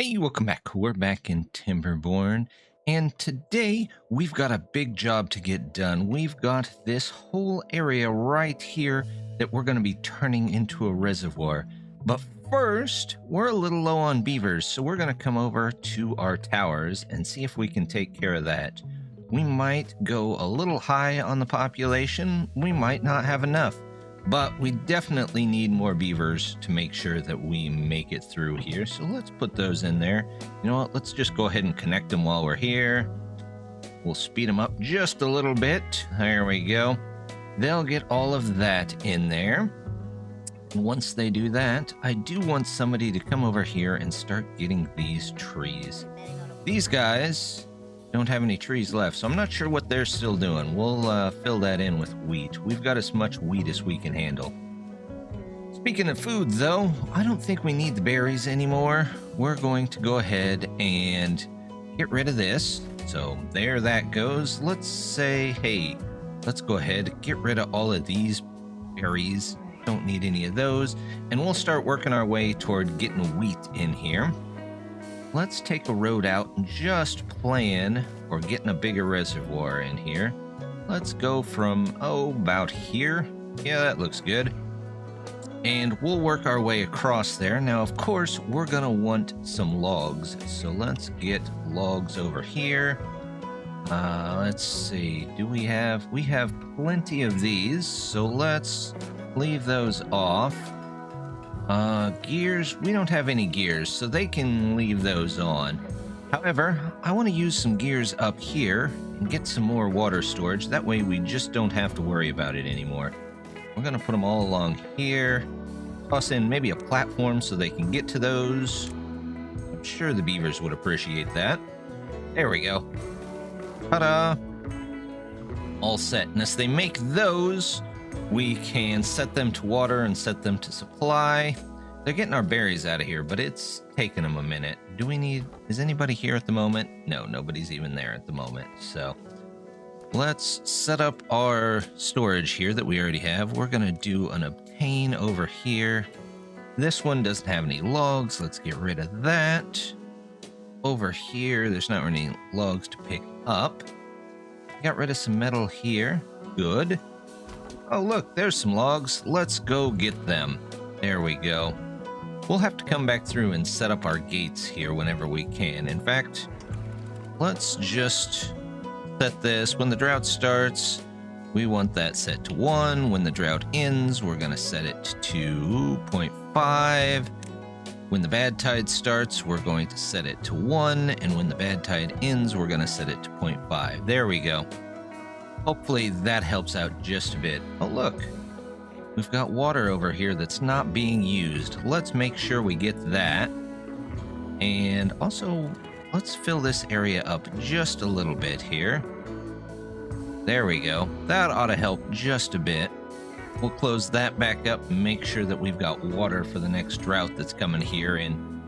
Hey, welcome back. We're back in Timberborn, and today we've got a big job to get done. We've got this whole area right here that we're going to be turning into a reservoir. But first, we're a little low on beavers, so we're going to come over to our towers and see if we can take care of that. We might go a little high on the population. We might not have enough. But we definitely need more beavers to make sure that we make it through here. So let's put those in there. You know what? Let's just go ahead and connect them while we're here. We'll speed them up just a little bit. There we go. They'll get all of that in there. And once they do that, I do want somebody to come over here and start getting these trees. These guys don't have any trees left, so I'm not sure what they're still doing. We'll fill that in with wheat. We've got as much wheat as we can handle. Speaking of food, though, I don't think we need the berries anymore. We're going to go ahead and get rid of this. So there that goes. Let's say, hey, let's go ahead, get rid of all of these berries. Don't need any of those. And we'll start working our way toward getting wheat in here. Let's take a road out and just plan for getting a bigger reservoir in here. Let's go from, about here. Yeah, that looks good. And we'll work our way across there. Now, of course, we're going to want some logs. So let's get logs over here. Let's see. We have plenty of these. So let's leave those off. Gears, we don't have any gears, so they can leave those on. However, I want to use some gears up here and get some more water storage. That way we just don't have to worry about it anymore. We're going to put them all along here. Toss in maybe a platform so they can get to those. I'm sure the beavers would appreciate that. There we go. Ta-da! All set. And as they make those, we can set them to water and set them to supply. They're getting our berries out of here, but it's taking them a minute. Is anybody here at the moment? No, nobody's even there at the moment. So let's set up our storage here that we already have. We're going to do an obtain over here. This one doesn't have any logs. Let's get rid of that. Over here, there's not any logs to pick up. Got rid of some metal here. Good. Oh, look, there's some logs. Let's go get them. There we go. We'll have to come back through and set up our gates here whenever we can. In fact, let's just set this. When the drought starts, we want that set to 1. When the drought ends, we're going to set it to 0.5. When the bad tide starts, we're going to set it to 1. And when the bad tide ends, we're going to set it to 0.5. There we go. Hopefully that helps out just a bit. Oh, look. We've got water over here that's not being used. Let's make sure we get that. And also, let's fill this area up just a little bit here. There we go. That ought to help just a bit. We'll close that back up and make sure that we've got water for the next drought that's coming here in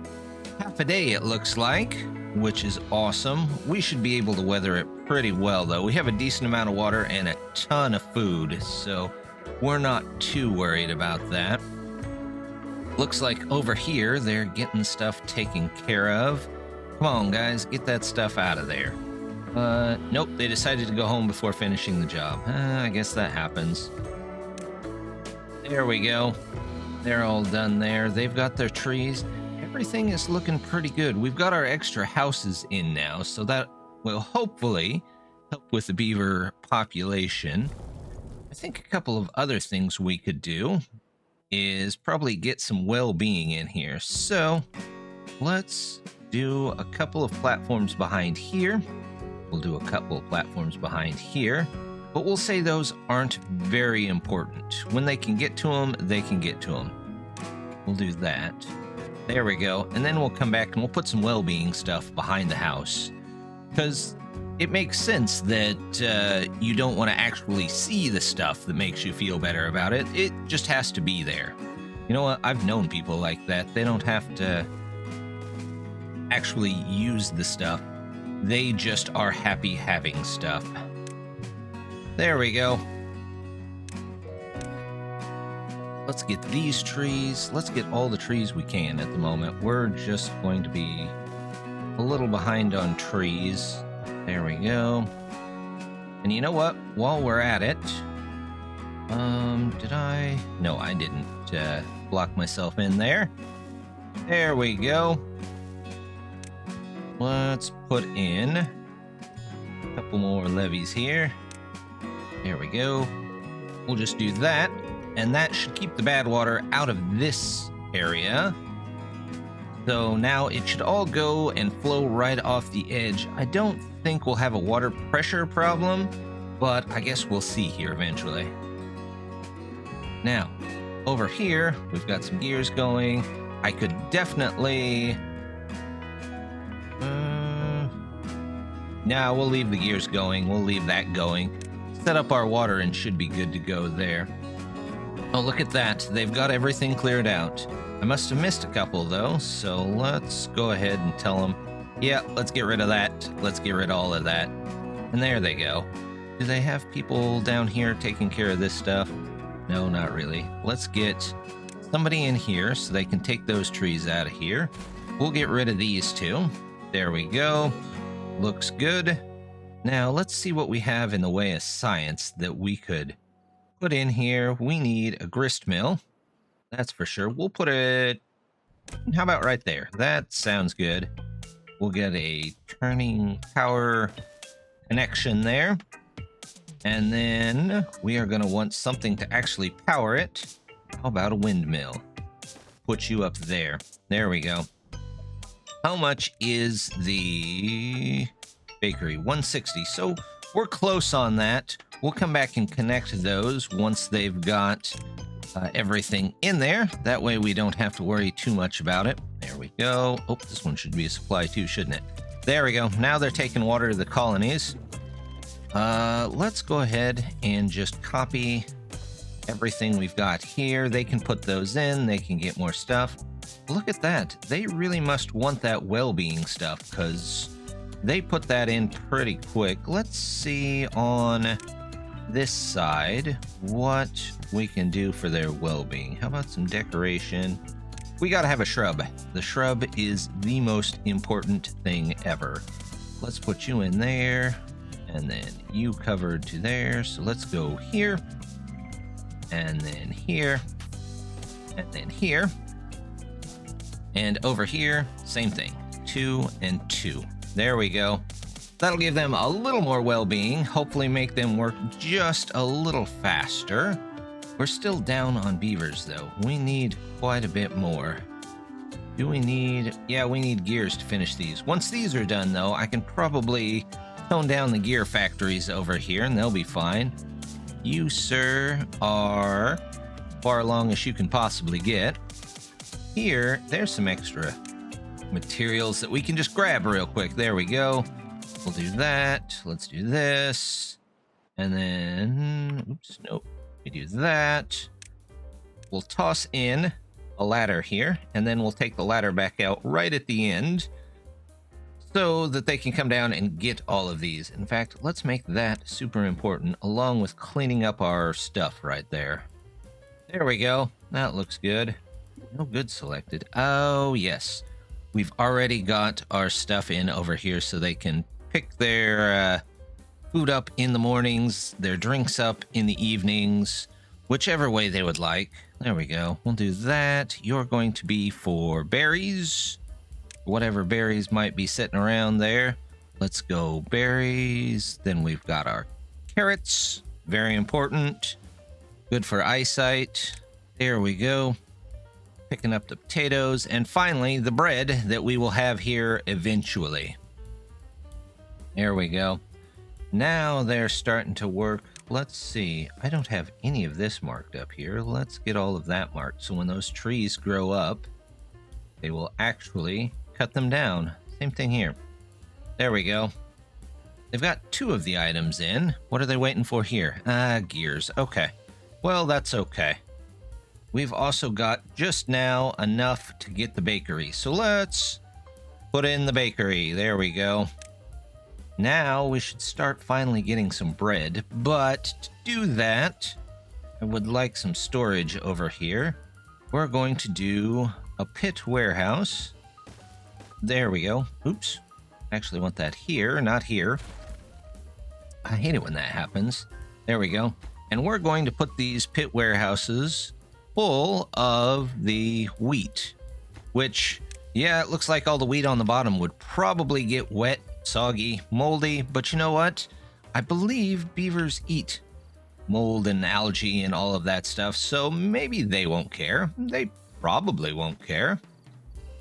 half a day, it looks like, which is awesome. We should be able to weather it pretty well, though. We have a decent amount of water and a ton of food, so we're not too worried about that. Looks like over here, they're getting stuff taken care of. Come on, guys, get that stuff out of there. Nope, they decided to go home before finishing the job. I guess that happens. There we go. They're all done there. They've got their trees. Everything is looking pretty good. We've got our extra houses in now, so that will hopefully help with the beaver population. I think a couple of other things we could do is probably get some well-being in here. So let's do a couple of platforms behind here. We'll do a couple of platforms behind here, but we'll say those aren't very important. When they can get to them, they can get to them. We'll do that. There we go. And then we'll come back and we'll put some well-being stuff behind the house. Because it makes sense that you don't want to actually see the stuff that makes you feel better about it. It just has to be there. You know what? I've known people like that. They don't have to actually use the stuff. They just are happy having stuff. There we go. Let's get these trees. Let's get all the trees we can at the moment. We're just going to be a little behind on trees. There we go. And you know what? While we're at it, did I? No, I didn't block myself in there. There we go. Let's put in a couple more levees here. There we go. We'll just do that, and that should keep the bad water out of this area. So now it should all go and flow right off the edge. I don't think we'll have a water pressure problem, but I guess we'll see here eventually. Now, over here, we've got some gears going. I could definitely... No, we'll leave the gears going. We'll leave that going. Set up our water and should be good to go there. Oh, look at that. They've got everything cleared out. I must have missed a couple, though, so let's go ahead and tell them, yeah, let's get rid of that. Let's get rid of all of that. And there they go. Do they have people down here taking care of this stuff? No, not really. Let's get somebody in here so they can take those trees out of here. We'll get rid of these two. There we go. Looks good. Now, let's see what we have in the way of science that we could put in here. We need a grist mill. That's for sure. We'll put it... How about right there? That sounds good. We'll get a turning power connection there. And then we are going to want something to actually power it. How about a windmill? Put you up there. There we go. How much is the bakery? 160. So we're close on that. We'll come back and connect those once they've got everything in there. That way we don't have to worry too much about it. There we go. Oh, this one should be a supply too, shouldn't it? There we go. Now they're taking water to the colonies. Let's go ahead and just copy everything we've got here. They can put those in. They can get more stuff. Look at that. They really must want that well-being stuff because they put that in pretty quick. Let's see on this side what we can do for their well-being. How about some decoration? We gotta have a shrub. The shrub is the most important thing ever. Let's put you in there, and then you covered to there. So let's go here, and then here, and then here. And over here, same thing, 2 and 2. There we go. That'll give them a little more well-being, hopefully make them work just a little faster. We're still down on beavers, though. We need quite a bit more. Do we need... Yeah, we need gears to finish these. Once these are done, though, I can probably tone down the gear factories over here, and they'll be fine. You, sir, are far along as you can possibly get. Here, there's some extra materials that we can just grab real quick. There we go. We'll do that. Let's do this. And then, oops, nope. We do that. We'll toss in a ladder here, and then we'll take the ladder back out right at the end so that they can come down and get all of these. In fact, let's make that super important along with cleaning up our stuff right there. There we go. That looks good. No goods selected. Oh, yes. We've already got our stuff in over here so they can pick their food up in the mornings, their drinks up in the evenings, whichever way they would like. There we go. We'll do that. You're going to be for berries, whatever berries might be sitting around there. Let's go berries. Then we've got our carrots. Very important. Good for eyesight. There we go. Picking up the potatoes, and finally the bread that we will have here eventually. There we go. Now they're starting to work. Let's see. I don't have any of this marked up here. Let's get all of that marked so when those trees grow up, they will actually cut them down. Same thing here. There we go. They've got 2 of the items in. What are they waiting for here? Gears. Okay. Well, that's okay. We've also got just now enough to get the bakery. So let's put in the bakery. There we go. Now we should start finally getting some bread. But to do that, I would like some storage over here. We're going to do a pit warehouse. There we go. Oops. I actually want that here, not here. I hate it when that happens. There we go. And we're going to put these pit warehouses full of the wheat, which, yeah, it looks like all the wheat on the bottom would probably get wet, soggy, moldy, but you know what? I believe beavers eat mold and algae and all of that stuff, so maybe they won't care. They probably won't care.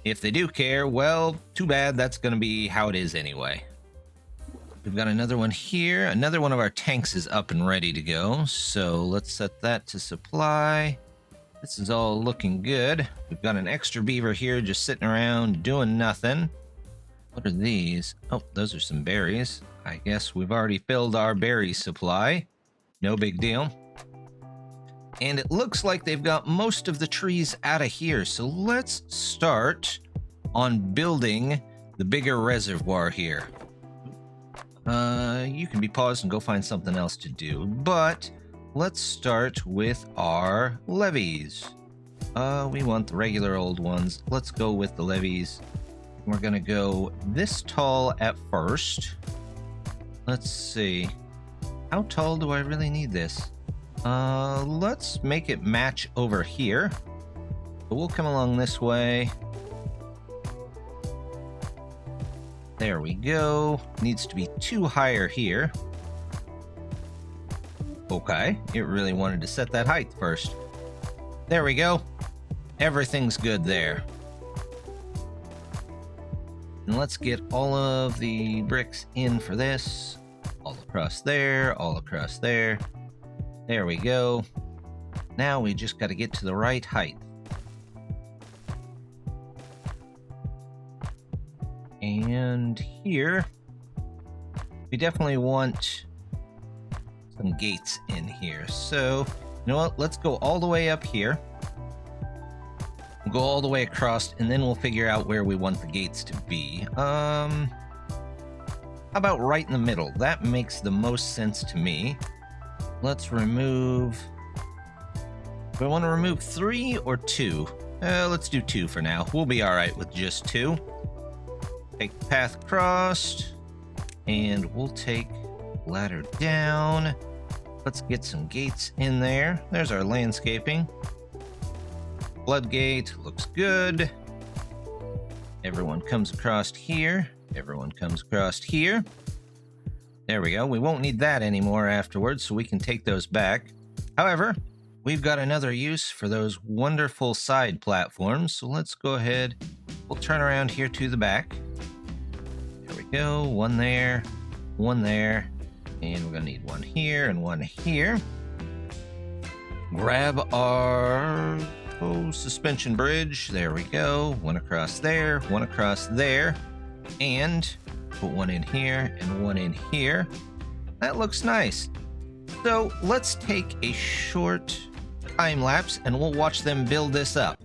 If they do care, well, too bad. That's going to be how it is anyway. We've got another one here. Another one of our tanks is up and ready to go, so let's set that to supply. This is all looking good. We've got an extra beaver here just sitting around doing nothing. What are these? Oh, those are some berries. I guess we've already filled our berry supply. No big deal. And it looks like they've got most of the trees out of here, so let's start on building the bigger reservoir here. You can be paused and go find something else to do, but let's start with our levees. We want the regular old ones. Let's go with the levees. We're gonna go this tall at first. Let's see. How tall do I really need this? Let's make it match over here. So we'll come along this way. There we go. Needs to be 2 higher here. Okay, it really wanted to set that height first. There we go. Everything's good there. And let's get all of the bricks in for this. All across there, all across there. There we go. Now we just got to get to the right height. And here, we definitely want some gates in here. So, you know what? Let's go all the way up here. We'll go all the way across, and then we'll figure out where we want the gates to be. How about right in the middle? That makes the most sense to me. Let's remove... Do I want to remove 3 or 2? Let's do 2 for now. We'll be alright with just 2. Take the path across, and we'll take ladder down. Let's get some gates in there. There's our landscaping. Floodgate looks good. Everyone comes across here. Everyone comes across here. There we go. We won't need that anymore afterwards, so we can take those back. However, we've got another use for those wonderful side platforms, so let's go ahead. We'll turn around here to the back. There we go. One there, and we're gonna need one here and one here. Grab our suspension bridge. There we go. One across there, and put one in here and one in here. That looks nice. So let's take a short time lapse and we'll watch them build this up.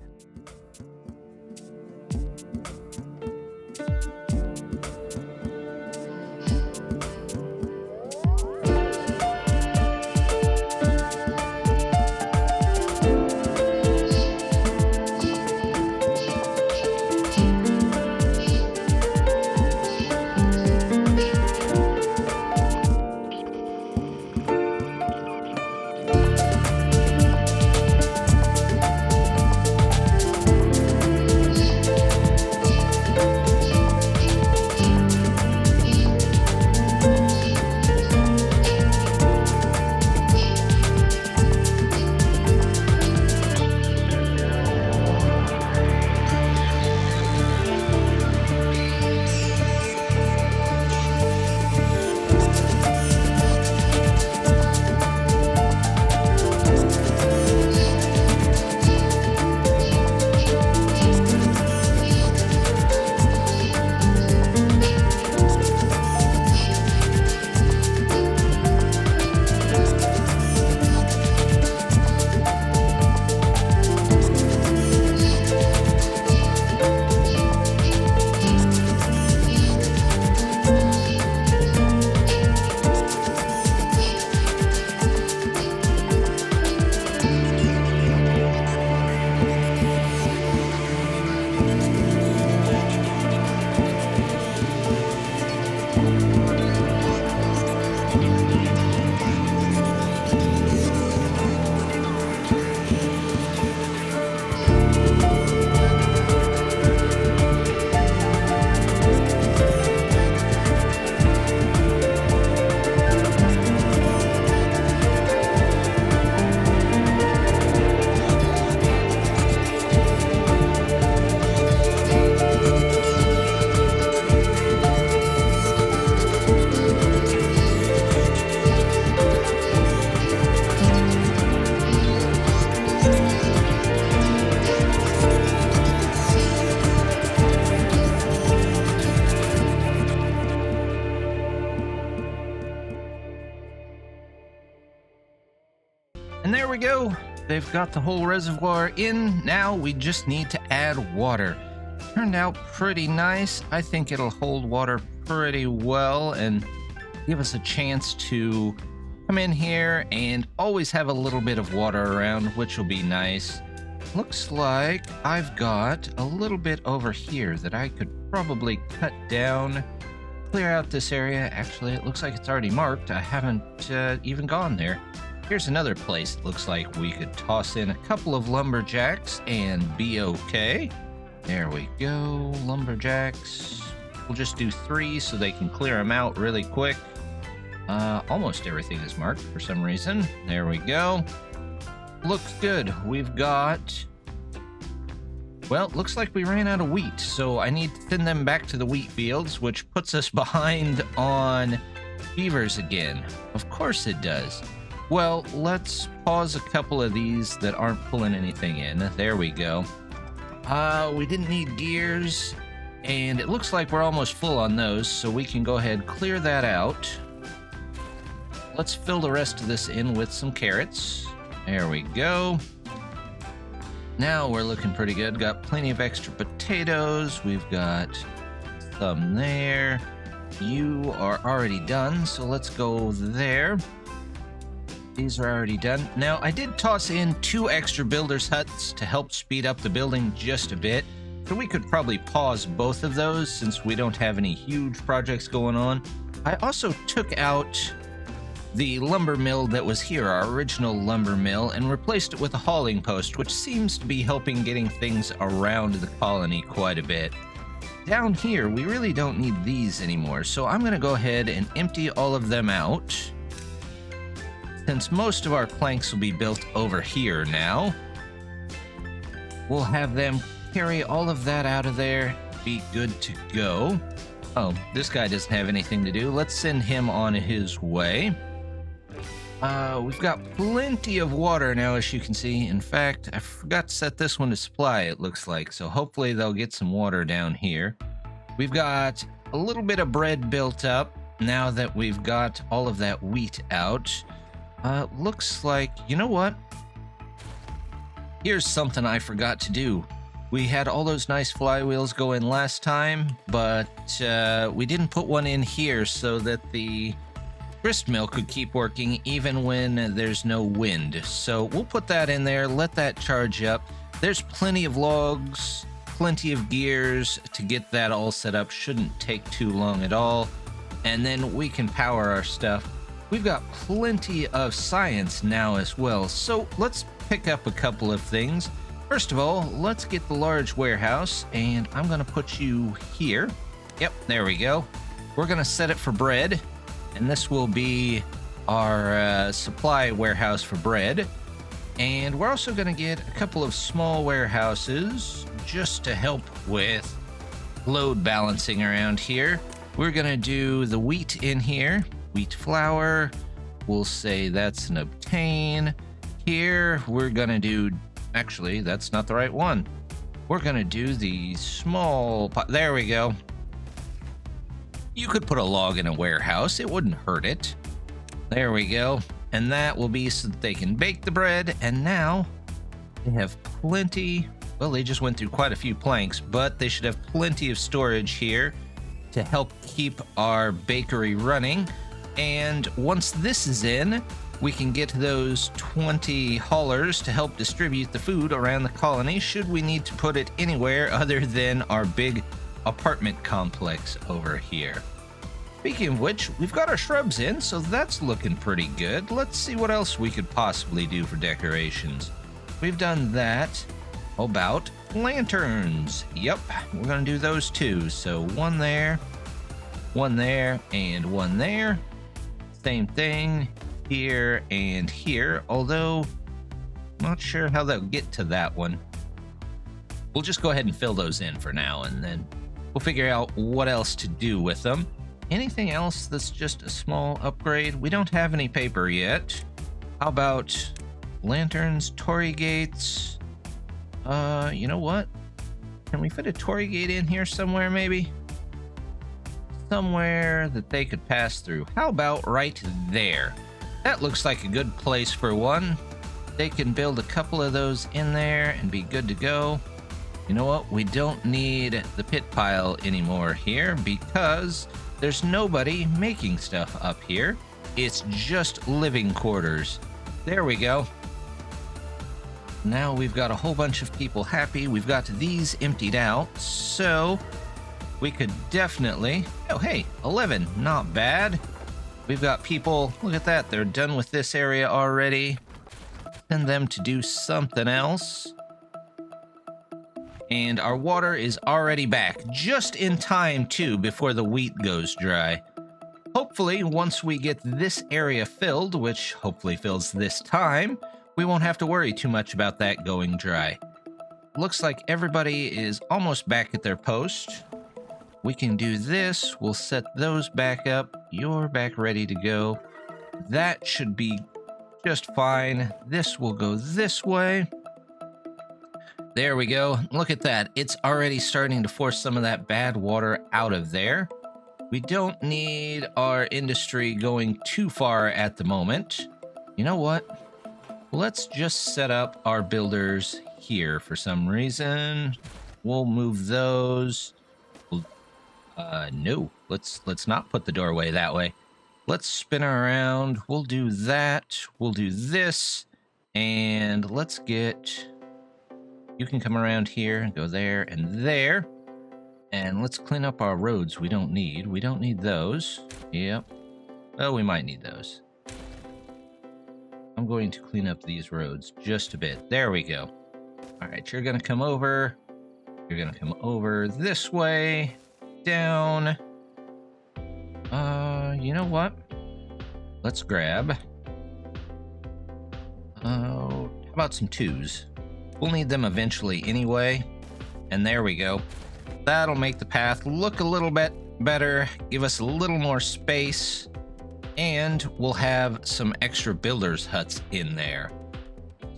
And there we go. They've got the whole reservoir in. Now we just need to add water. Turned out pretty nice. I think it'll hold water pretty well and give us a chance to come in here and always have a little bit of water around, which will be nice. Looks like I've got a little bit over here that I could probably cut down, clear out this area. Actually, it looks like it's already marked. I haven't even gone there. Here's another place it looks like we could toss in a couple of lumberjacks and be okay. There we go, lumberjacks. We'll just do 3 so they can clear them out really quick. Almost everything is marked for some reason. There we go. Looks good. We've got... Well, looks like we ran out of wheat, so I need to send them back to the wheat fields, which puts us behind on beavers again. Of course it does. Well, let's pause a couple of these that aren't pulling anything in. There we go. We didn't need gears, and it looks like we're almost full on those, so we can go ahead and clear that out. Let's fill the rest of this in with some carrots. There we go. Now we're looking pretty good. Got plenty of extra potatoes. We've got some there. You are already done, so let's go there. These are already done. Now, I did toss in 2 extra builder's huts to help speed up the building just a bit. So we could probably pause both of those since we don't have any huge projects going on. I also took out the lumber mill that was here, our original lumber mill, and replaced it with a hauling post, which seems to be helping getting things around the colony quite a bit. Down here, we really don't need these anymore, so I'm going to go ahead and empty all of them out. Since most of our planks will be built over here now, we'll have them carry all of that out of there, be good to go. Oh, this guy doesn't have anything to do. Let's send him on his way. We've got plenty of water now, as you can see. In fact, I forgot to set this one to supply, it looks like, so hopefully they'll get some water down here. We've got a little bit of bread built up now that we've got all of that wheat out. Looks like, you know what? Here's something I forgot to do. We had all those nice flywheels go in last time, but we didn't put one in here so that the grist mill could keep working even when there's no wind. So we'll put that in there, let that charge up. There's plenty of logs, plenty of gears to get that all set up. Shouldn't take too long at all. And then we can power our stuff. We've got plenty of science now as well. So let's pick up a couple of things. First of all, let's get the large warehouse, and I'm gonna put you here. Yep, there we go. We're gonna set it for bread. And this will be our supply warehouse for bread. And we're also going to get a couple of small warehouses just to help with load balancing around here. We're going to do the wheat in here, wheat flour. We'll say that's an obtain. Here we're going to do, actually, that's not the right one. We're going to do the small, there we go. You could put a log in a warehouse, it wouldn't hurt it. There we go. And that will be so that they can bake the bread. And now they have plenty, well, they just went through quite a few planks, but they should have plenty of storage here to help keep our bakery running. And once this is in, we can get those 20 haulers to help distribute the food around the colony should we need to put it anywhere other than our big apartment complex over here. Speaking of which, we've got our shrubs in, so that's looking pretty good. Let's see what else we could possibly do for decorations. We've done that. How about lanterns? Yep, we're gonna do those too. So one there, and one there. Same thing here and here, although not sure how they'll get to that one. We'll just go ahead and fill those in for now, and then we'll figure out what else to do with them. Anything else that's just a small upgrade? We don't have any paper yet. How about lanterns, Torii gates? You know what? Can we fit a Torii gate in here somewhere, maybe? Somewhere that they could pass through. How about right there? That looks like a good place for one. They can build a couple of those in there and be good to go. You know what? We don't need the pit pile anymore here because there's nobody making stuff up here. It's just living quarters. There we go. Now we've got a whole bunch of people happy. We've got these emptied out, so we could definitely... Oh, hey, 11, not bad. We've got people, look at that, they're done with this area already. Send them to do something else. And our water is already back, just in time, too, before the wheat goes dry. Hopefully, once we get this area filled, which hopefully fills this time, we won't have to worry too much about that going dry. Looks like everybody is almost back at their post. We can do this. We'll set those back up. You're back ready to go. That should be just fine. This will go this way. There we go. Look at that. It's already starting to force some of that bad water out of there. We don't need our industry going too far at the moment. You know what? Let's just set up our builders here for some reason. We'll move those. No, let's not put the doorway that way. Let's spin around. We'll do that. We'll do this. And let's get... You can come around here and go there and there. And let's clean up our roads we don't need. We don't need those. Yep. Oh, we might need those. I'm going to clean up these roads just a bit. There we go. All right, you're going to come over. You're going to come over this way. Down. You know what? Let's grab. How about some 2s? We'll need them eventually anyway. And there we go. That'll make the path look a little bit better, give us a little more space, and we'll have some extra builders' huts in there.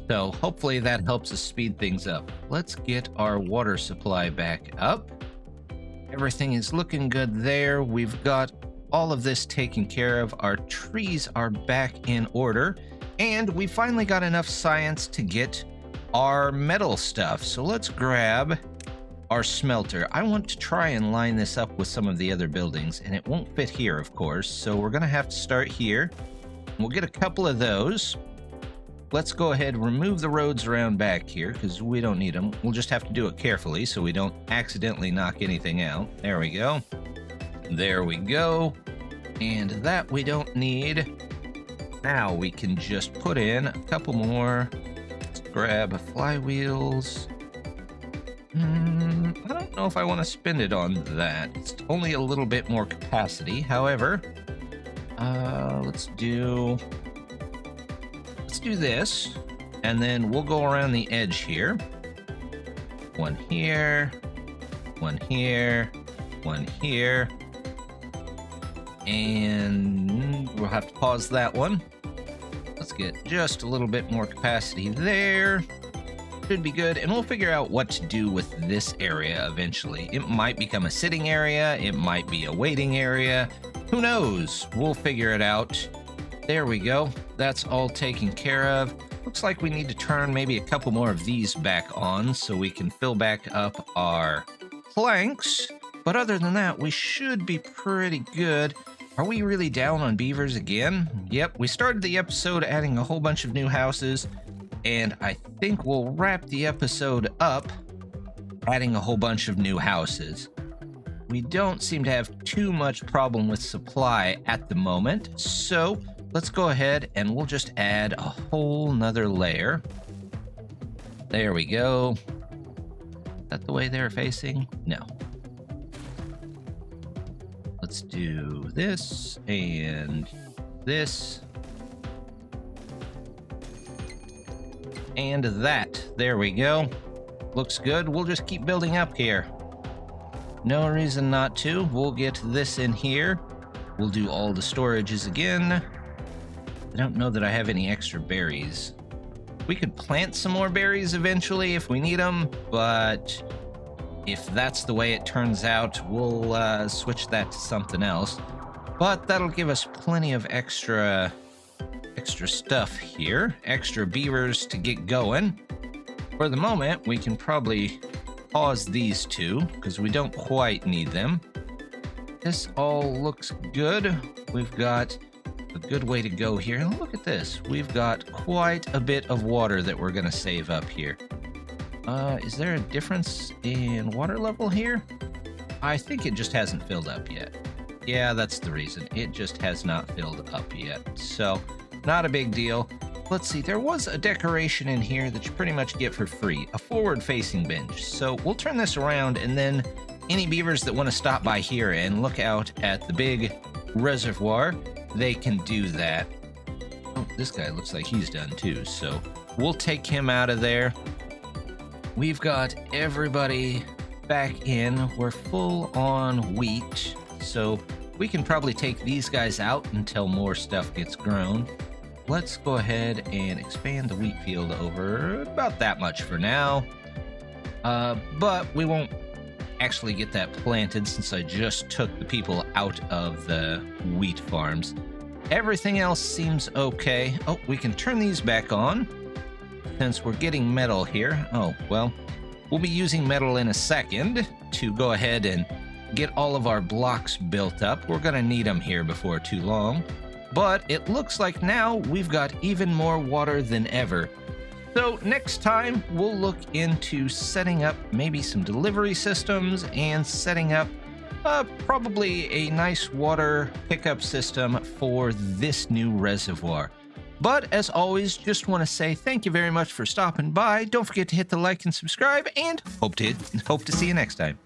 So hopefully that helps us speed things up. Let's get our water supply back up. Everything is looking good there. We've got all of this taken care of. Our trees are back in order, and we finally got enough science to get our metal stuff. So let's grab our smelter. I want to try and line this up with some of the other buildings, and it won't fit here, of course, so we're gonna have to start here. We'll get a couple of those. Let's go ahead and remove the roads around back here because we don't need them. We'll just have to do it carefully so we don't accidentally knock anything out. There we go. There we go. And that we don't need. Now we can just put in a couple more. Let's grab Flywheels. I don't know if I want to spend it on that. It's only a little bit more capacity. However, let's do this, and then we'll go around the edge here. One here, one here, one here, and we'll have to pause that one. Let's get just a little bit more capacity there. Should be good, and we'll figure out what to do with this area eventually. It might become a sitting area, it might be a waiting area. Who knows? We'll figure it out. There we go. That's all taken care of. Looks like we need to turn maybe a couple more of these back on so we can fill back up our planks. But other than that, we should be pretty good. Are we really down on beavers again? Yep, we started the episode adding a whole bunch of new houses, and I think we'll wrap the episode up adding a whole bunch of new houses. We don't seem to have too much problem with supply at the moment, so let's go ahead and we'll just add a whole nother layer. There we go. Is that the way they're facing? No. Let's do this and this. And that. There we go. Looks good. We'll just keep building up here. No reason not to. We'll get this in here. We'll do all the storages again. I don't know that I have any extra berries. We could plant some more berries eventually if we need them, but if that's the way it turns out, we'll switch that to something else. But that'll give us plenty of extra extra stuff here, extra beavers to get going. For the moment, we can probably pause these two because we don't quite need them. This all looks good. We've got a good way to go here. And look at this. We've got quite a bit of water that we're going to save up here. Is there a difference in water level here? I think it just hasn't filled up yet. Yeah, that's the reason. It just has not filled up yet. So, not a big deal. Let's see, there was a decoration in here that you pretty much get for free. A forward-facing bench. So, we'll turn this around, and then any beavers that want to stop by here and look out at the big reservoir, they can do that. Oh, this guy looks like he's done too, so we'll take him out of there. We've got everybody back in. We're full on wheat, so we can probably take these guys out until more stuff gets grown. Let's go ahead and expand the wheat field over about that much for now. But we won't actually get that planted since I just took the people out of the wheat farms. Everything else seems okay. Oh, we can turn these back on since we're getting metal here. Oh, well, we'll be using metal in a second to go ahead and get all of our blocks built up. We're going to need them here before too long. But it looks like now we've got even more water than ever. So next time, we'll look into setting up maybe some delivery systems and setting up probably a nice water pickup system for this new reservoir. But as always, just want to say thank you very much for stopping by. Don't forget to hit the like and subscribe, and hope to see you next time.